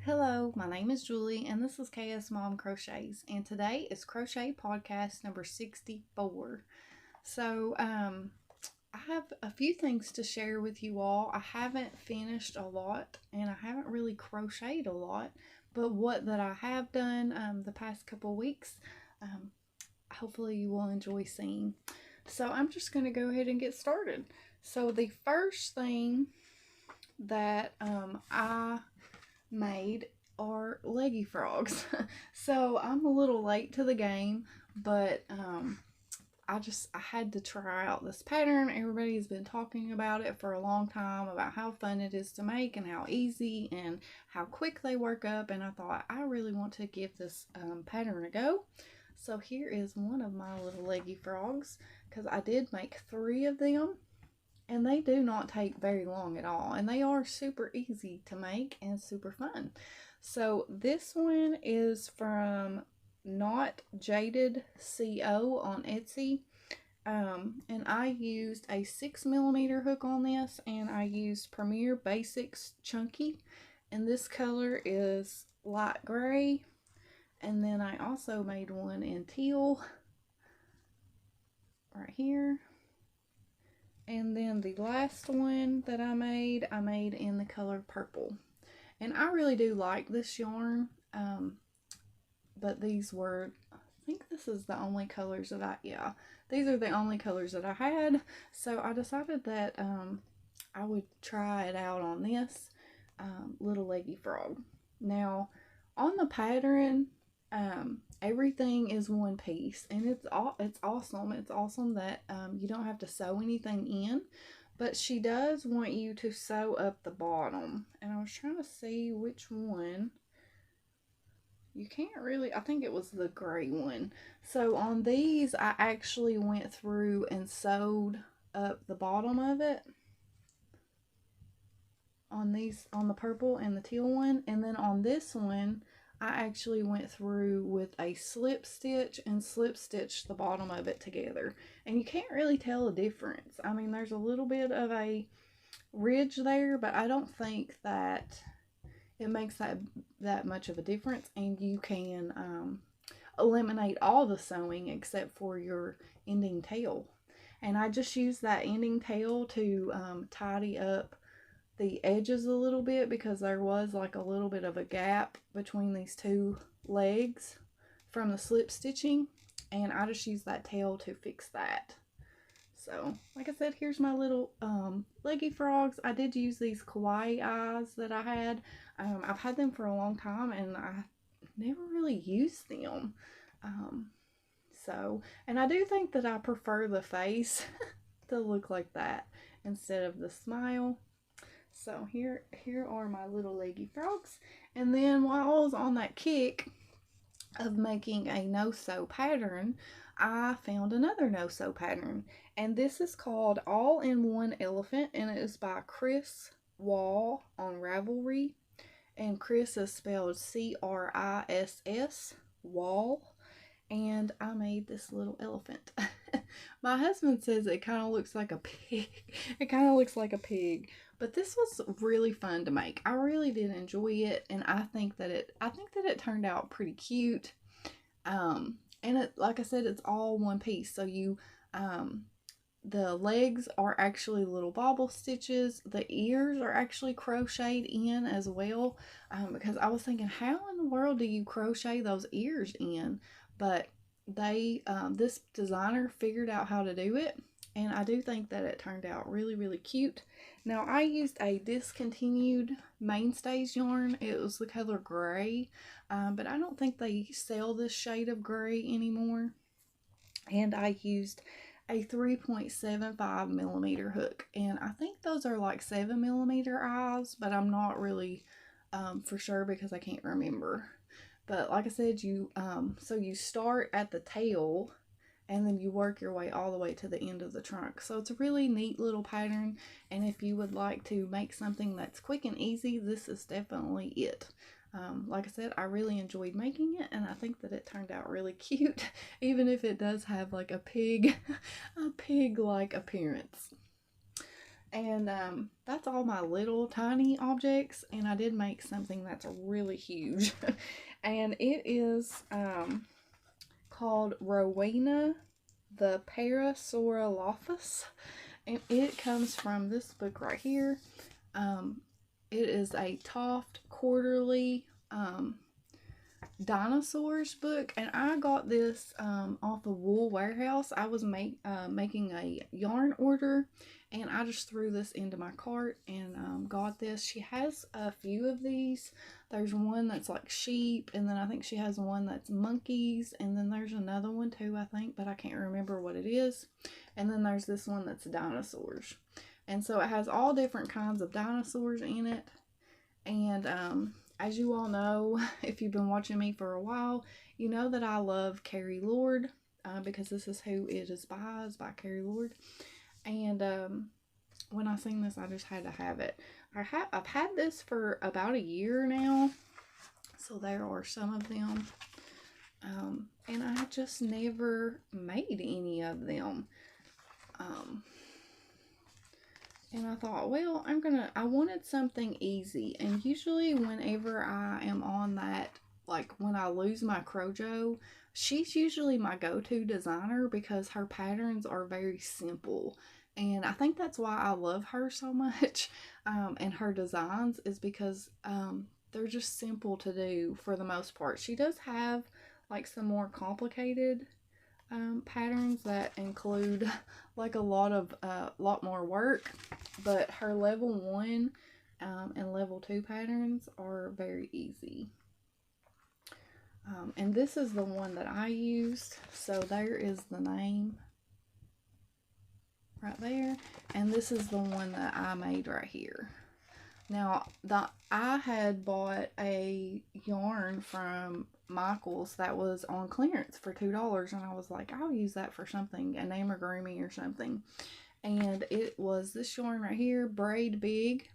Hello, my name is Julie and this is KS Mom Crochets, and today is Crochet Podcast number 64. I have a few things to share with you all. I haven't finished a lot and I haven't really crocheted a lot, but what that I have done the past couple weeks, um, hopefully you will enjoy seeing. So I'm just going to go ahead and get started. So the first thing that I made are Leggy Frogs. So I'm a little late to the game, but I had to try out this pattern. Everybody's been talking about it for a long time, about how fun it is to make and how easy and how quick they work up, and I thought I really want to give this pattern a go. So here is one of my little Leggy Frogs, because I did make 3 of them. And they do not take very long at all. And they are super easy to make and super fun. So this one is from Not Jaded CO on Etsy. And I used a 6mm hook on this. And I used Premier Basics Chunky. And this color is light gray. And then I also made one in teal. Right here. And then the last one that I made in the color purple. And I really do like this yarn, but these were, I think this is the only colors that these are the only colors that I had. So I decided that I would try it out on this little Leggy Frog. Now, on the pattern, everything is one piece, and it's awesome. It's awesome that you don't have to sew anything in, but she does want you to sew up the bottom. And I was trying to see which one. You can't really, I think it was the gray one. So on these, I actually went through and sewed up the bottom of it. On the purple and the teal one, and then on this one, I actually went through with a slip stitch and slip stitched the bottom of it together. And you can't really tell a difference. I mean, there's a little bit of a ridge there, but I don't think that it makes that much of a difference. And you can eliminate all the sewing except for your ending tail. And I just used that ending tail to tidy up the edges a little bit, because there was like a little bit of a gap between these two legs from the slip stitching, and I just used that tail to fix that. So like I said, here's my little Leggy Frogs. I did use these kawaii eyes that I had. I've had them for a long time and I never really used them. And I do think that I prefer the face to look like that instead of the smile. So here are my little Leggy Frogs. And then while I was on that kick of making a no-sew pattern, I found another no-sew pattern. And this is called All in One Elephant, and it is by Chris Wall on Ravelry. And Chris is spelled C-R-I-S-S, Wall. And I made this little elephant. My husband says it kind of looks like a pig. It kind of looks like a pig. But this was really fun to make. I really did enjoy it, and I think that it turned out pretty cute. And it, like I said, it's all one piece. So the legs are actually little bobble stitches. The ears are actually crocheted in as well. Because I was thinking, how in the world do you crochet those ears in? But this designer figured out how to do it, and I do think that it turned out really, really cute. Now, I used a discontinued Mainstays yarn. It was the color gray, but I don't think they sell this shade of gray anymore. And I used a 3.75mm hook, and I think those are like 7mm eyes, but I'm not really for sure because I can't remember. But like I said, so you start at the tail and then you work your way all the way to the end of the trunk. So it's a really neat little pattern, and if you would like to make something that's quick and easy, this is definitely it. Like I said, I really enjoyed making it, and I think that it turned out really cute, even if it does have like a pig-like appearance. And that's all my little tiny objects, and I did make something that's really huge. And it is called Rowena the Parasaurolophus, and it comes from this book right here. It is a Toft Quarterly Dinosaurs book, and I got this off of Wool Warehouse. I was making a yarn order, and I just threw this into my cart and got this. She has a few of these. There's one that's like sheep, and then I think she has one that's monkeys, and then there's another one too, I think, but I can't remember what it is. And then there's this one that's dinosaurs. And so it has all different kinds of dinosaurs in it. And as you all know, if you've been watching me for a while, you know that I love Carrie Lord, because this is who it is by Carrie Lord. And when I seen this, I just had to have it. I've had this for about a year now, so there are some of them. And I just never made any of them. And I thought, well, I wanted something easy. And usually whenever I am on that, like when I lose my Crojo, she's usually my go-to designer because her patterns are very simple. And I think that's why I love her so much. And her designs is because they're just simple to do for the most part. She does have like some more complicated patterns that include like a lot more work, but her level 1 and level 2 patterns are very easy. And this is the one that I used, so there is the name right there, and this is the one that I made right here. Now, I had bought a yarn from Michael's that was on clearance for $2, and I was like, I'll use that for something, an amigurumi or something. And it was this yarn right here, Braid Big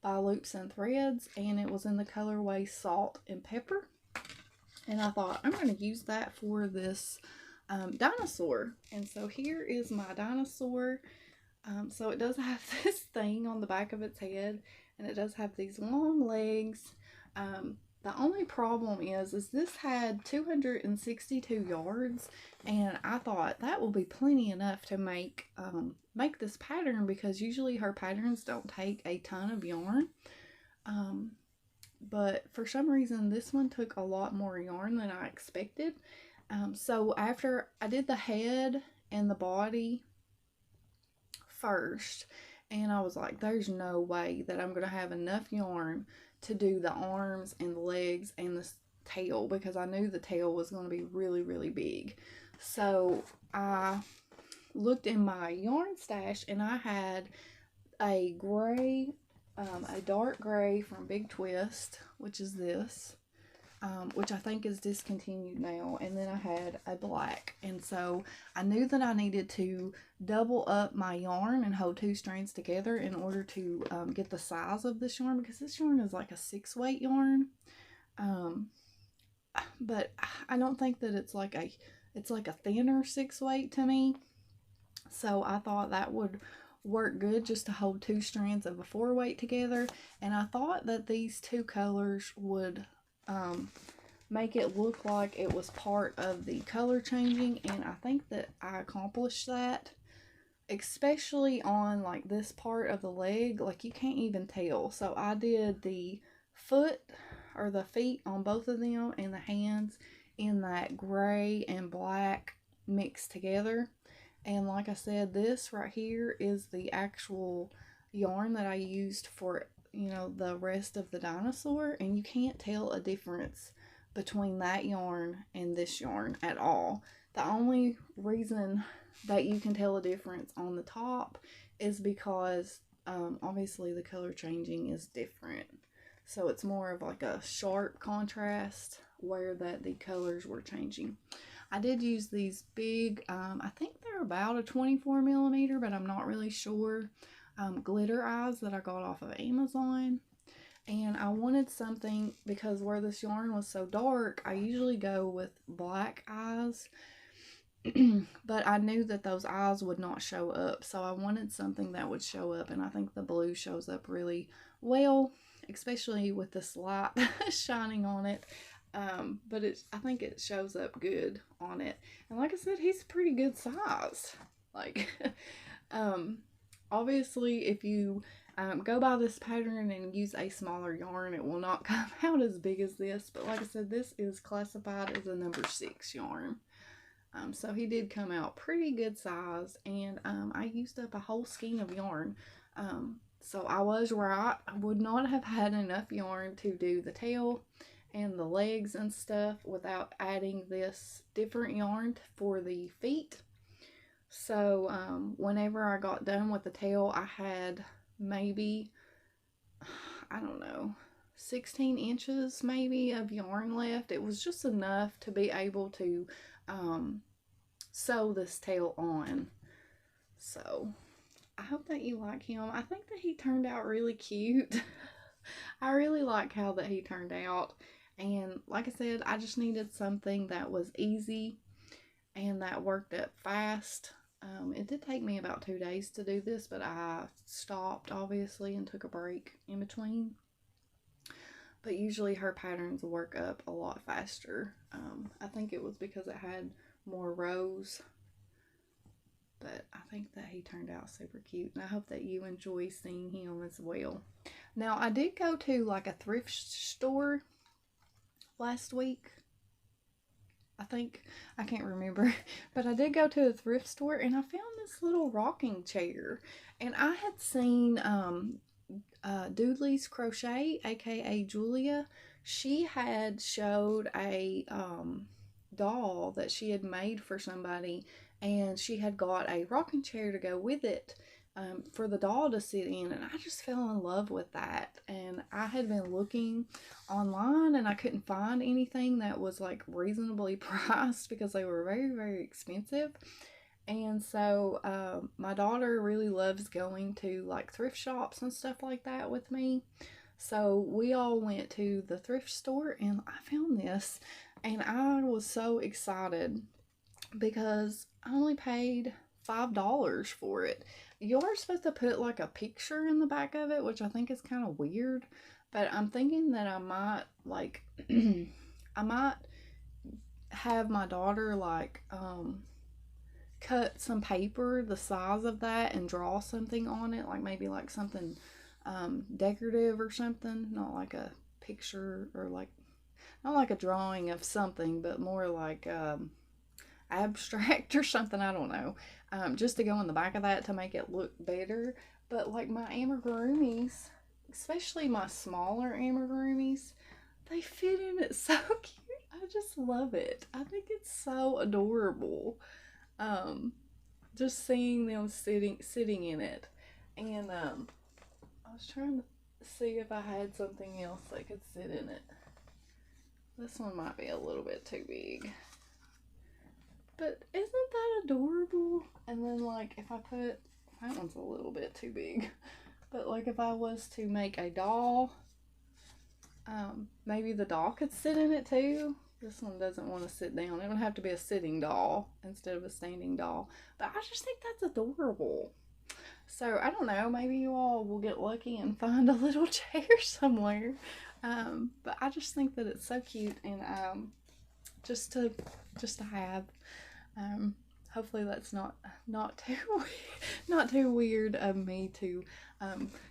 by Loops and Threads, and it was in the colorway Salt and Pepper. And I thought, I'm going to use that for this dinosaur. And so here is my dinosaur. So it does have this thing on the back of its head, and it does have these long legs. The only problem is this had 262 yards, and I thought that will be plenty enough to make this pattern, because usually her patterns don't take a ton of yarn. But for some reason this one took a lot more yarn than I expected. So after I did the head and the body first, and I was like, there's no way that I'm gonna have enough yarn to do the arms and the legs and the tail, because I knew the tail was going to be really, really big. So I looked in my yarn stash, and I had a gray, a dark gray from Big Twist, which is this, which I think is discontinued now, and then I had a black. And so I knew that I needed to double up my yarn and hold 2 strands together in order to get the size of this yarn, because this yarn is like a 6-weight yarn, but I don't think that it's like a thinner 6-weight to me. So I thought that would work good just to hold 2 strands of a 4-weight together, and I thought that these 2 colors would make it look like it was part of the color changing, and I think that I accomplished that, especially on like this part of the leg. Like, you can't even tell. So I did the foot or the feet on both of them and the hands in that gray and black mixed together. And like I said, this right here is the actual yarn that I used for, you know, the rest of the dinosaur, and you can't tell a difference between that yarn and this yarn at all. The only reason that you can tell a difference on the top is because obviously the color changing is different, so it's more of like a sharp contrast where that the colors were changing. I did use these big, I think they're about a 24 millimeter, but I'm not really sure, glitter eyes that I got off of Amazon. And I wanted something, because where this yarn was so dark, I usually go with black eyes. but I knew that those eyes would not show up, so I wanted something that would show up, and I think the blue shows up really well, especially with this light shining on it. But I think it shows up good on it. And like I said, he's a pretty good size. Like, obviously, if you go by this pattern and use a smaller yarn, it will not come out as big as this. But like I said, this is classified as a number 6 yarn. So he did come out pretty good size, and I used up a whole skein of yarn. So I was right. I would not have had enough yarn to do the tail and the legs and stuff without adding this different yarn for the feet. So whenever I got done with the tail, I had maybe, I don't know, 16 inches maybe of yarn left. It was just enough to be able to sew this tail on. So I hope that you like him. I think that he turned out really cute. I really like how that he turned out. And like I said, I just needed something that was easy and that worked up fast. It did take me about 2 days to do this, but I stopped obviously and took a break in between. But usually her patterns work up a lot faster. I think it was because it had more rows. But I think that he turned out super cute, and I hope that you enjoy seeing him as well. Now, I did go to like a thrift store last week. I think, I can't remember, but I did go to a thrift store and I found this little rocking chair. And I had seen Doodley's Crochet, aka Julia. She had showed a doll that she had made for somebody, and she had got a rocking chair to go with it for the doll to sit in, and I just fell in love with that. And I had been looking online and I couldn't find anything that was like reasonably priced because they were very, very expensive. And so my daughter really loves going to like thrift shops and stuff like that with me. So we all went to the thrift store and I found this, and I was so excited because I only paid $5 for it. You are supposed to put like a picture in the back of it, which I think is kind of weird, but I'm thinking that I might like I might have my daughter like cut some paper the size of that and draw something on it, like maybe like something decorative or something, not like a picture or like not like a drawing of something, but more like abstract or something, I don't know, just to go in the back of that to make it look better. But like my amigurumis, especially my smaller amigurumis, they fit in it so cute. I just love it. I think it's so adorable. Just seeing them sitting in it. And I was trying to see if I had something else that could sit in it. This one might be a little bit too big. But isn't that adorable? And then like if I put, that one's a little bit too big. But like if I was to make a doll, maybe the doll could sit in it too. This one doesn't want to sit down. It would have to be a sitting doll instead of a standing doll. But I just think that's adorable. So I don't know, maybe you all will get lucky and find a little chair somewhere. But I just think that it's so cute, and just to have. Hopefully that's not too weird of me to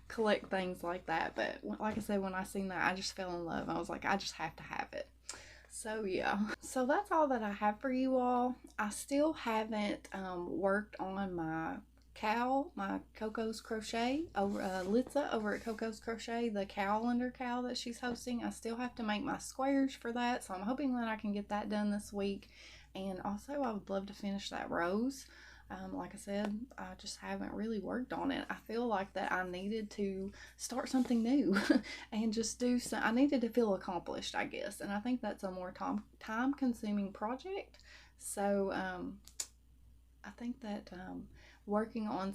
collect things like that. But like I said, when I seen that, I just fell in love. I was like, I just have to have it. So yeah, so that's all that I have for you all. I still haven't worked on my cowl, my Coco's Crochet over Litza over at Coco's Crochet, the calendar cowl that she's hosting. I still have to make my squares for that, so I'm hoping that I can get that done this week. And also I would love to finish that rose. Like I said, I just haven't really worked on it. I feel like that I needed to start something new and just do some, I needed to feel accomplished, I guess. And I think that's a more time consuming project. So I think that working on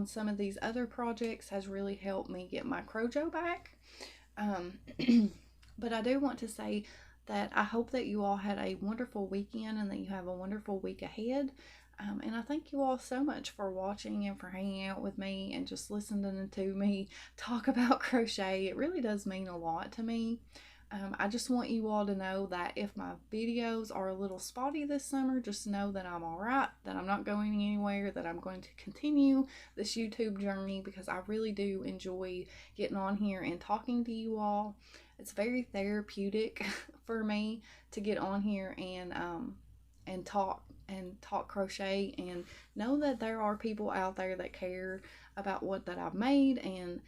some of these other projects has really helped me get my Crojo back. But I do want to say that I hope that you all had a wonderful weekend and that you have a wonderful week ahead. And I thank you all so much for watching and for hanging out with me and just listening to me talk about crochet. It really does mean a lot to me. I just want you all to know that if my videos are a little spotty this summer, just know that I'm alright, that I'm not going anywhere, that I'm going to continue this YouTube journey because I really do enjoy getting on here and talking to you all. It's very therapeutic for me to get on here and talk crochet and know that there are people out there that care about what that I've made, and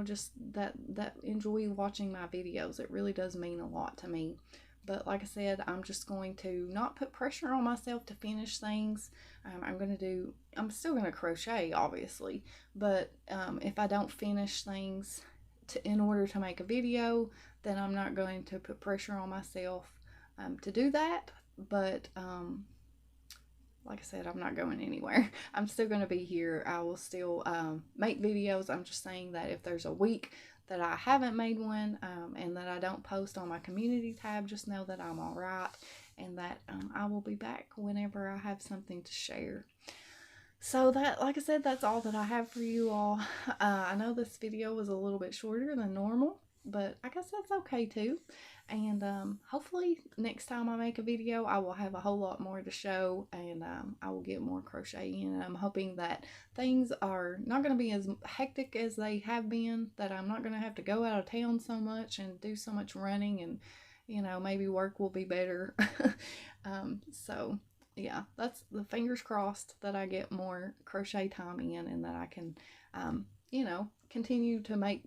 just that enjoy watching my videos. It really does mean a lot to me. But like I said, I'm just going to not put pressure on myself to finish things. I'm still going to crochet, obviously, but if I don't finish things in order to make a video, then I'm not going to put pressure on myself to do that. But like I said, I'm not going anywhere. I'm still going to be here. I will still make videos. I'm just saying that if there's a week that I haven't made one and that I don't post on my community tab, just know that I'm alright and that I will be back whenever I have something to share. So that, like I said, that's all that I have for you all. I know this video was a little bit shorter than normal, but I guess that's okay too. And hopefully next time I make a video, I will have a whole lot more to show, and I will get more crocheting. And I'm hoping that things are not going to be as hectic as they have been, that I'm not going to have to go out of town so much and do so much running, and maybe work will be better. So yeah, that's the fingers crossed that I get more crochet time in, and that I can continue to make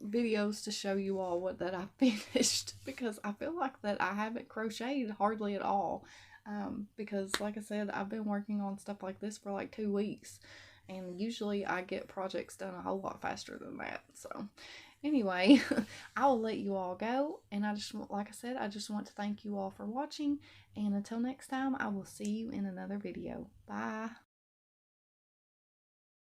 videos to show you all what that I've finished, because I feel like that I haven't crocheted hardly at all, because like I said, I've been working on stuff like this for like 2 weeks, and usually I get projects done a whole lot faster than that. So anyway, I will let you all go, and like I said, I just want to thank you all for watching, and until next time, I will see you in another video. Bye.